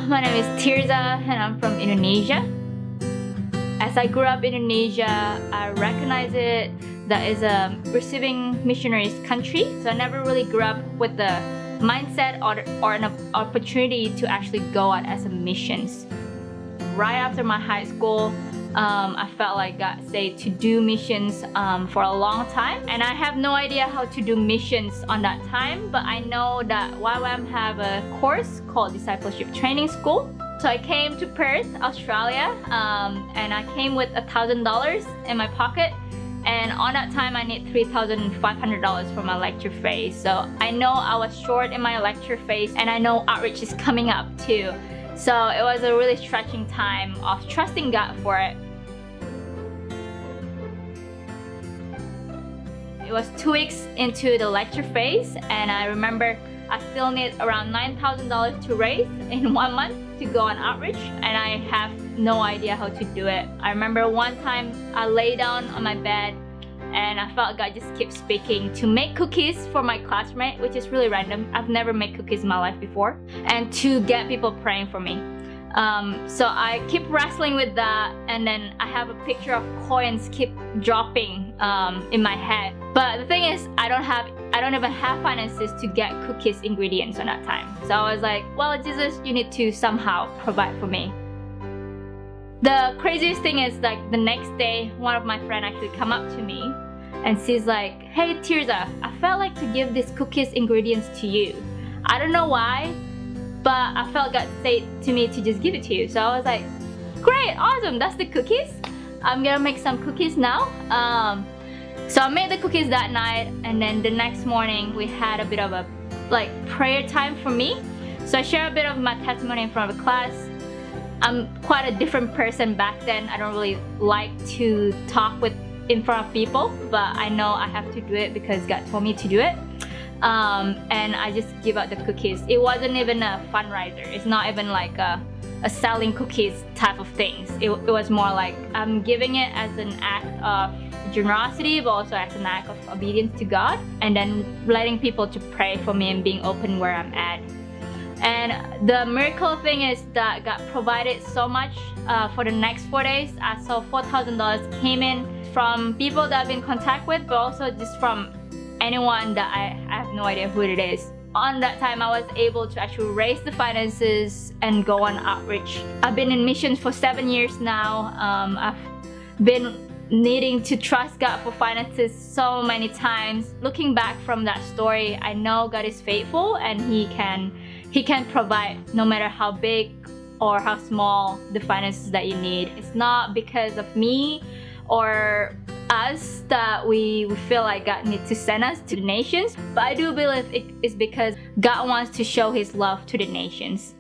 my name is Tirza and I'm from Indonesia. As I grew up in Indonesia, I recognize it that is a receiving missionaries country. So I never really grew up with the mindset or an opportunity to actually go out as a missions. Right after my high school, I felt like God said to do missions for a long time, and I have no idea how to do missions on that time, but I know that YWAM have a course called Discipleship Training School. So I came to Perth, Australia, and I came with $1,000 in my pocket, and on that time I need $3,500 for my lecture phase. So I know I was short in my lecture phase, and I know outreach is coming up too. So it was a really stretching time of trusting God for it. It was 2 weeks into the lecture phase, and I remember I still need around $9,000 to raise in 1 month to go on outreach, and I have no idea how to do it. I remember one time I lay down on my bed and I felt God just keep speaking to make cookies for my classmate, which is really random. I've never made cookies in my life before, and to get people praying for me. So I keep wrestling with that, and then I have a picture of coins keep dropping in my head. But the thing is, I don't even have finances to get cookies ingredients on that time. So I was like, well, Jesus, you need to somehow provide for me. The craziest thing is, like, the next day, one of my friends actually come up to me and she's like, hey Tirza, I felt like to give these cookies ingredients to you. I don't know why, but I felt God say to me to just give it to you. So I was like, great, awesome, that's the cookies. I'm gonna make some cookies now. So I made the cookies that night, and then the next morning we had a bit of a prayer time for me. So I shared a bit of my testimony in front of the class. I'm quite a different person back then. I don't really like to talk in front of people, but I know I have to do it because God told me to do it. And I just give out the cookies. It wasn't even a fundraiser. It's not even like a selling cookies type of things. It was more like I'm giving it as an act of generosity, but also as an act of obedience to God, and then letting people to pray for me and being open where I'm at. And the miracle thing is that God provided so much for the next 4 days. I saw $4,000 came in from people that I've been in contact with, but also just from anyone that I have no idea who it is. On that time, I was able to actually raise the finances and go on outreach. I've been in missions for 7 years now. I've been needing to trust God for finances so many times. Looking back from that story, I know God is faithful, and He can provide no matter how big or how small the finances that you need. It's not because of me or us that we feel like God needs to send us to the nations, but I do believe it is because God wants to show His love to the nations.